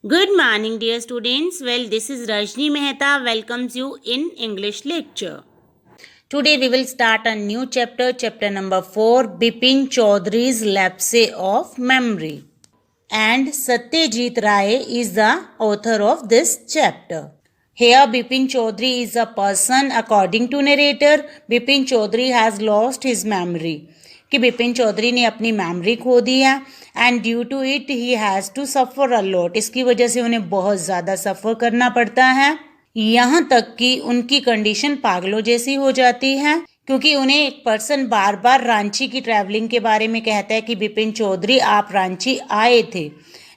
Good morning, dear students. Well, this is Rajni Mehta welcomes you in English lecture. Today we will start a new chapter, chapter number 4, Bipin Chaudhary's Lapse of Memory. And Satyajit Ray is the author of this chapter. Here Bipin Chaudhary is a person. According to narrator, Bipin Chaudhary has lost his memory. कि बिपिन चौधरी ने अपनी memory खो दी है and due to it he has to suffer a lot. इसकी वजह से उन्हें बहुत ज़्यादा सफ़र करना पड़ता है, यहाँ तक कि उनकी कंडीशन पागलों जैसी हो जाती है क्योंकि उन्हें एक पर्सन बार बार रांची की ट्रैवलिंग के बारे में कहता है कि बिपिन चौधरी आप रांची आए थे,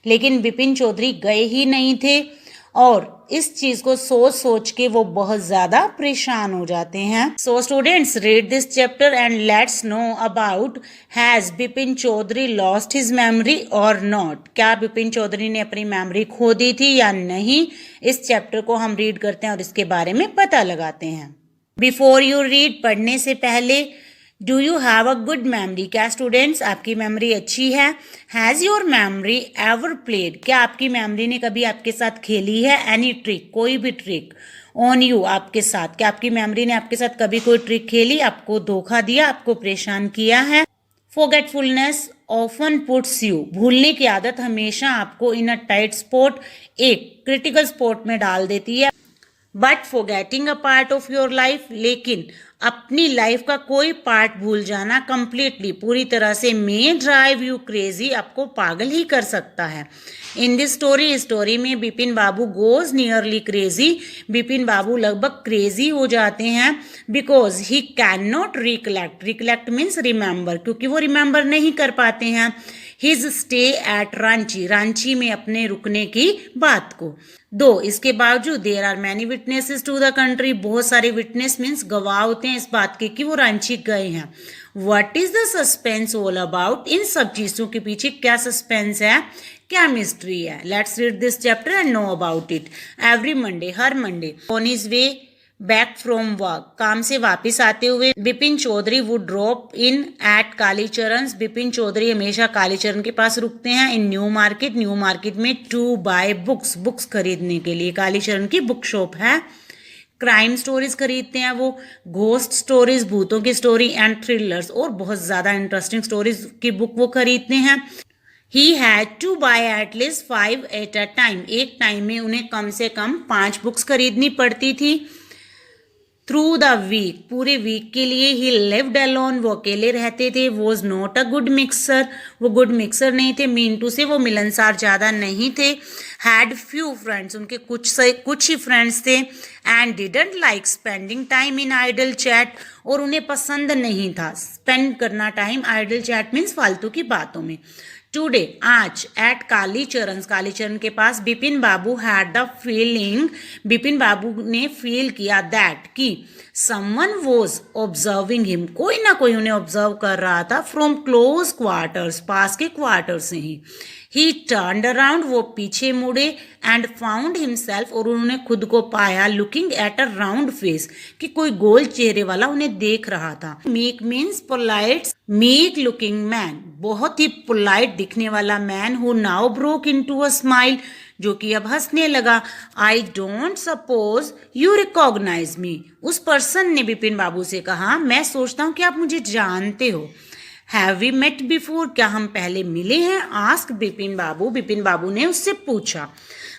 लेकिन बिपिन चौधरी गए ही नहीं थे और इस चीज को सोच सोच के वो बहुत ज्यादा परेशान हो जाते हैं. So students, read this chapter and let's know about has Bipin Choudhury lost his memory और नॉट. क्या बिपिन चौधरी ने अपनी मेमोरी खो दी थी या नहीं, इस चैप्टर को हम रीड करते हैं और इसके बारे में पता लगाते हैं. बिफोर यू रीड, पढ़ने से पहले, do you have a good memory. क्या स्टूडेंट्स आपकी मेमोरी अच्छी है. Has your memory ever played. क्या आपकी मेमोरी ने कभी आपके साथ खेली है एनी ट्रिक, कोई भी ट्रिक ऑन यू, आपके साथ. क्या आपकी मेमोरी ने आपके साथ कभी कोई ट्रिक खेली, आपको धोखा दिया, आपको परेशान किया है. Forgetfulness often puts you. भूलने की आदत हमेशा आपको इन अ टाइट स्पॉट, एक क्रिटिकल स्पॉट में डाल देती है. But forgetting a part of your life, लेकिन अपनी लाइफ का कोई पार्ट भूल जाना कंप्लीटली, पूरी तरह से, मे ड्राइव यू क्रेजी, आपको पागल ही कर सकता है. इन दिस स्टोरी में Bipin Babu goes nearly crazy. Bipin Babu लगभग क्रेजी हो जाते हैं because he can not recollect. Recollect means remember, क्योंकि वो रिमेंबर नहीं कर पाते हैं his stay at Ranchi, Ranchi में अपने रुकने की बात को. दो इसके बावजूद there are many witnesses to the country. बहुत सारे विटनेस मीन्स गवाह होते हैं इस बात के कि वो रांची गए हैं. What is the suspense all about. इन सब चीजों के पीछे क्या सस्पेंस है, क्या मिस्ट्री है. Let's read this chapter and know about it. Every Monday, हर Monday, on his way back from work, काम से वापस आते हुए, Bipin Choudhury would drop in at Kalicharan. Bipin Choudhury हमेशा कालीचरण के पास रुकते हैं. In New Market, New Market में टू बाय बुक्स, बुक्स खरीदने के लिए. कालीचरण की बुक शॉप है. क्राइम स्टोरीज खरीदते हैं वो, घोस्ट स्टोरीज, भूतों की स्टोरी, एंड थ्रिलर्स, और बहुत ज्यादा इंटरेस्टिंग स्टोरीज की बुक वो खरीदते हैं. He had to buy at least 5 at a time. एक टाइम में उन्हें कम से कम 5 बुक्स खरीदनी पड़ती थी. थ्रू द वीक, पूरे वीक के लिए. ही लिव्ड अलोन, वो अकेले रहते थे. Was not a good mixer, वो गुड मिक्सर नहीं थे. मीनटू से वो मिलनसार ज़्यादा नहीं थे. हैड फ्यू फ्रेंड्स, उनके कुछ ही फ्रेंड्स थे. And didn't like spending time in idle chat, और उन्हें पसंद नहीं था स्पेंड करना टाइम आइडल चैट मीन्स फालतू की बातों में. टुडे, आज, एट कालीचरण, कालीचरण के पास, Bipin Babu had the feeling, Bipin Babu ने फील किया दैट कि समवन वॉज ऑब्जर्विंग हिम, कोई ना कोई उन्हें ऑब्जर्व कर रहा था. फ्रॉम क्लोज क्वार्टर्स, पास के क्वार्टर से ही. ही टर्न्ड अराउंड, वो पीछे मुड़े. एंड फाउंड हिमसेल्फ, और उन्होंने खुद को पाया, looking at a round face, कि कोई गोल चेहरे वाला उन्हें देख रहा था. Meek means polite, meek looking man, बहुत ही पोलाइट दिखने वाला man. Who now broke into a smile, जो कि अब हंसने लगा. I don't suppose you recognise me, उस पर्सन ने बिपिन बाबू से कहा, मैं सोचता हूँ कि आप मुझे जानते हो. हैव वी मेट बिफोर, क्या हम पहले मिले हैं. आस्क बिपिन बाबू, बिपिन बाबू ने उससे पूछा.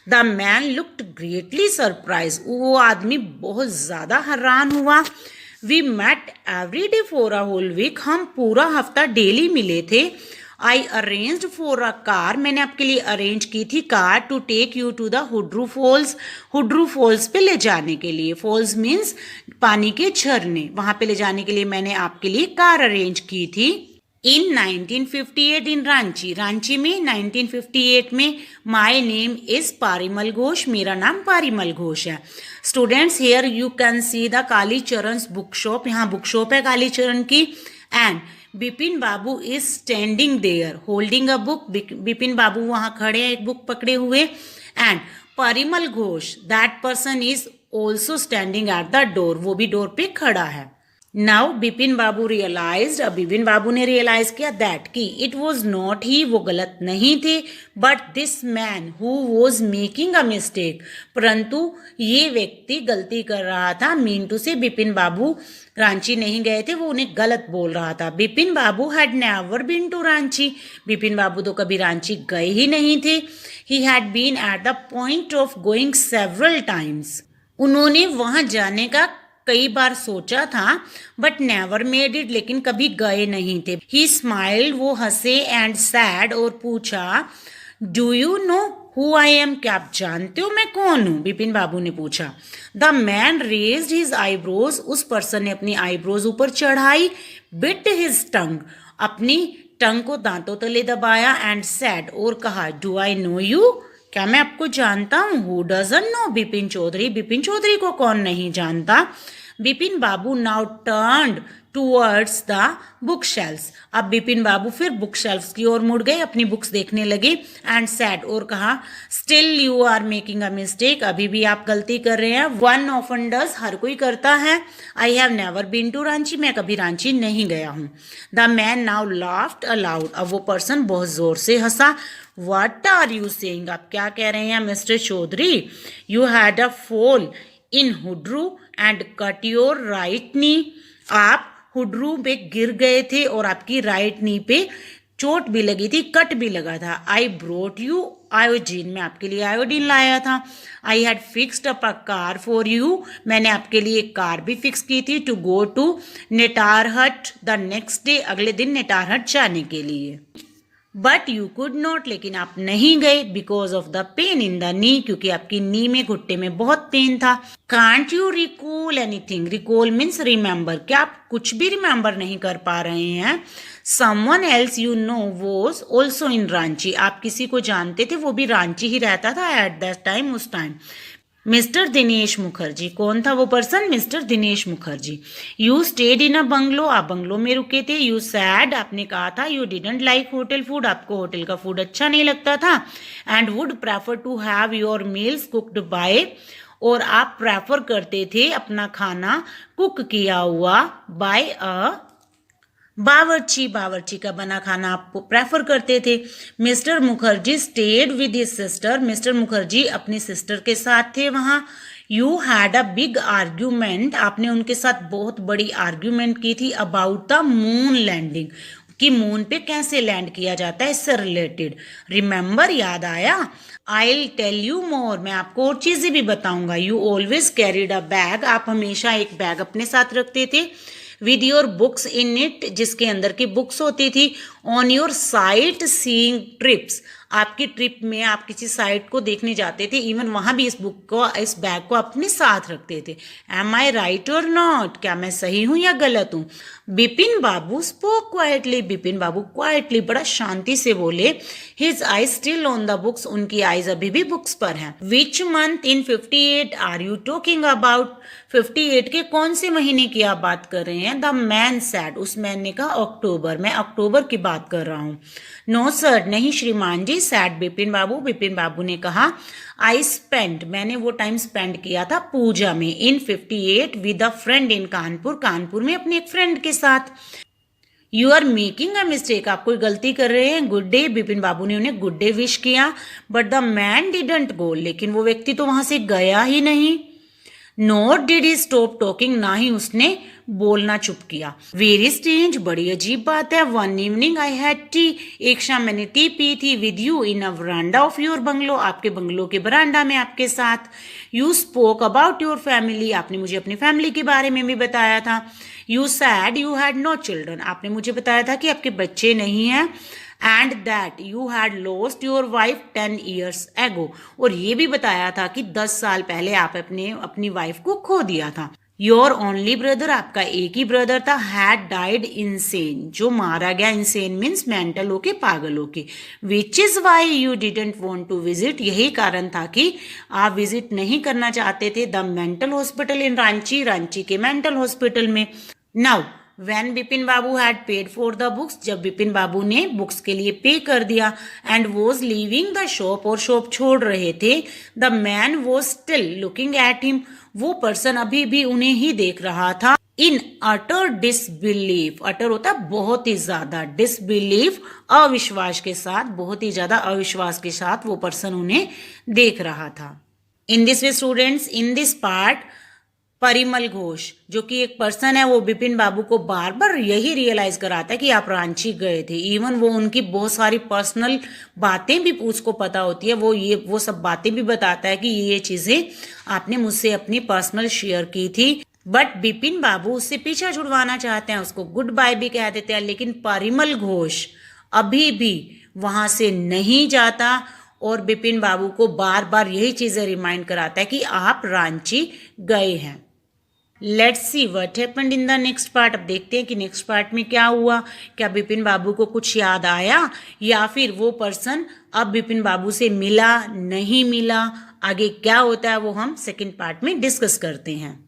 The man looked greatly surprise, वो आदमी बहुत ज्यादा हैरान हुआ. We met every day for a whole week, हम पूरा हफ्ता डेली मिले थे. I arranged for a car, मैंने आपके लिए अरेंज की थी car, to take you to the Hudru falls, Hudru falls पे ले जाने के लिए. फॉल्स मीन्स पानी के झरने, वहां पे ले जाने के लिए मैंने आपके लिए कार अरेंज की थी. इन 1958 इन रांची, रांची में 1958 में. My name is Parimal Ghosh, मेरा नाम पारिमल घोष है. Students, here you can see the Kalicharan book shop, यहाँ बुक शॉप है कालीचरण की. And Bipin Babu is standing there holding a book, Bipin Babu वहां खड़े हैं एक बुक पकड़े हुए. And Parimal Ghosh, that person is also standing at the door, वो भी डोर पे खड़ा है. नाउ बिपिन बाबू रियलाइज्ड, अब बिपिन बाबू ने रियलाइज किया दैट कि इट वॉज नॉट ही, वो गलत नहीं थे, but this man who was making a mistake, परंतु ये व्यक्ति गलती कर रहा था। मींटू से बिपिन बाबू रांची नहीं गए थे, वो उन्हें गलत बोल रहा था। Bipin Babu had never been to Ranchi, Bipin Babu तो कभी रांची गए ही नहीं थे। He had been at the point of going several times, उन्होंने वहां जाने का कई बार सोचा था, बट नेवर मेड इट, लेकिन कभी गए नहीं थे। ही स्माइल्ड, वो हंसे, एंड सैड, और पूछा do you know who I am, क्या आप जानते हो मैं कौन हूं, बिपिन बाबू ने पूछा। The man raised his eyebrows, उस पर्सन ने अपनी आईब्रोज ऊपर चढ़ाई, बिट हिज टंग, अपनी टंग को दांतों तले दबाया, एंड सैड, और कहा डू आई नो यू, क्या मैं आपको जानता हूँ। Who doesn't know, Bipin Chaudhuri, Bipin Chaudhuri को कौन नहीं जानता। Bipin Babu now turned towards the book shelves, अब बिपिन बाबू फिर बुक शेल्फ्स की ओर मुड़ गए, अपनी बुक्स देखने लगे, एंड सैड, और कहा still you are making a mistake, अभी भी आप गलती कर रहे हैं। वन ऑफन डज, हर कोई करता है। I have never been to Ranchi, मैं कभी रांची नहीं गया हूँ। The man now laughed aloud, अब वो पर्सन बहुत जोर से हंसा। What are you saying, आप क्या कह रहे हैं mister Chaudhuri. You had a fall in Hudru and cut your right knee, आप हुड्रू पे गिर गए थे और आपकी राइट नी पे चोट भी लगी थी, कट भी लगा था। आई ब्रोट यू आयोडीन, मैं आपके लिए आयोडीन लाया था। I had fixed up a car for you, मैंने आपके लिए एक कार भी फिक्स की थी, to go to Netarhat the next day, अगले दिन नेटारहट जाने के लिए। बट यू कुड नॉट, लेकिन आप नहीं गए, because of the pain in the knee, क्योंकि आपकी नी में, घुट्टे में बहुत पेन था। Can't you recall anything, recall means remember, क्या आप कुछ भी रिमेंबर नहीं कर पा रहे हैं। Someone else you know was also in Ranchi, आप किसी को जानते थे, वो भी रांची ही रहता था एट दैट टाइम, उस टाइम। मिस्टर दिनेश मुखर्जी, कौन था वो person, Mister Dinesh Mukherjee. You stayed in a bungalow, आप बंगलो में रुके थे। यू सैड, आपने कहा था। You didn't like hotel food, आपको होटल का फूड अच्छा नहीं लगता था। And would prefer to have your meals cooked by, और आप प्रेफर करते थे अपना खाना कुक किया हुआ बाय अ बावर्ची, बावर्ची का बना खाना आप प्रेफर करते थे। Mister Mukherjee stayed with his sister, mister Mukherjee अपनी सिस्टर के साथ थे वहाँ। You had a big argument, आपने उनके साथ बहुत बड़ी आर्ग्यूमेंट की थी अबाउट द मून लैंडिंग, कि मून पे कैसे लैंड किया जाता है, इससे रिलेटेड। रिमेंबर, याद आया। आई टेल यू मोर, मैं आपको और चीजें भी बताऊंगा। You always carried a bag, आप हमेशा एक बैग अपने साथ रखते थे। With your books in it, जिसके अंदर की बुक्स होती थी। On your sight seeing trips, आपकी ट्रिप में आप किसी साइट को देखने जाते थे, इवन वहां भी इस बुक को, इस बैग को अपने साथ रखते थे। Am I right or not, क्या मैं सही हूं या गलत हूं। Bipin Babu spoke quietly, Bipin Babu quietly, बड़ा शांति से बोले। His eyes still on the books, उनकी आईज अभी भी बुक्स पर हैं। Which month in 58 are you talking about, 58 के कौन से महीने की आप बात कर रहे हैं। द मैन सैड, उस मैन ने कहा अक्टूबर, मैं अक्टूबर की बात कर रहा हूँ। नो सर, नहीं श्रीमान जी, सैड बिपिन बाबू, बिपिन बाबू ने कहा। आई स्पेंड, मैंने वो टाइम स्पेंड किया था पूजा में, in 58 with a friend in Kanpur, Kanpur में अपने एक फ्रेंड के साथ। You are making a mistake, आप कोई गलती कर रहे हैं। गुड डे, बिपिन बाबू ने उन्हें गुड डे विश किया। But the man didn't go, लेकिन वो व्यक्ति तो वहां से गया ही नहीं। Not did he stop talking, ना ही उसने बोलना चुप किया। वेरी स्ट्रेंज, बड़ी अजीब बात है। One evening I had T, एक शाम मैंने टी पी थी। With you in a veranda of your bungalow, आपके बंगलो के बरांडा में आपके साथ। You spoke about your family, आपने मुझे अपनी फैमिली के बारे में भी बताया था। You said you had no children, आपने मुझे बताया था कि आपके बच्चे नहीं हैं। And that you had lost your wife 10 years ago, और ये भी बताया था कि 10 साल पहले आप अपनी वाइफ को खो दिया था। योर ओनली ब्रदर, आपका एक ही ब्रदर था, हैड डाइड इनसेन, जो मारा गया। इनसेन मीन्स मेंटल होके, पागल होके। Which is why you didn't want to visit, यही कारण था कि आप विजिट नहीं करना चाहते थे the mental hospital in Ranchi, Ranchi के मेंटल हॉस्पिटल में। Now When Bipin Babu had paid for the books, जब बिपिन बाबू ने बुक्स के लिए पे कर दिया, and was leaving the shop, और शॉप छोड़ रहे थे, the man was still looking at him, वो पर्सन अभी भी उन्हें ही देख रहा था। इन अटर डिसबिलीफ, अटर होता है बहुत ही ज्यादा, डिसबिलीफ अविश्वास के साथ, बहुत ही ज्यादा अविश्वास के साथ वो पर्सन उन्हें देख रहा था। In this way students, in this part Parimal Ghosh जो कि एक पर्सन है वो बिपिन बाबू को बार बार यही रियलाइज कराता है कि आप रांची गए थे। इवन वो उनकी बहुत सारी पर्सनल बातें भी उसको पता होती है, वो सब बातें भी बताता है कि ये चीजें आपने मुझसे अपनी पर्सनल शेयर की थी। बट बिपिन बाबू उससे पीछा छुड़वाना चाहते हैं, उसको गुड बाय भी कह देते हैं, लेकिन परिमल घोष अभी भी वहां से नहीं जाता और बिपिन बाबू को बार बार यही चीजें रिमाइंड कराता है कि आप रांची गए हैं। Let's see what happened in the next part. अब देखते हैं कि नेक्स्ट पार्ट में क्या हुआ। क्या बिपिन बाबू को कुछ याद आया या फिर वो पर्सन अब बिपिन बाबू से मिला, नहीं मिला, आगे क्या होता है वो हम सेकंड पार्ट में डिस्कस करते हैं।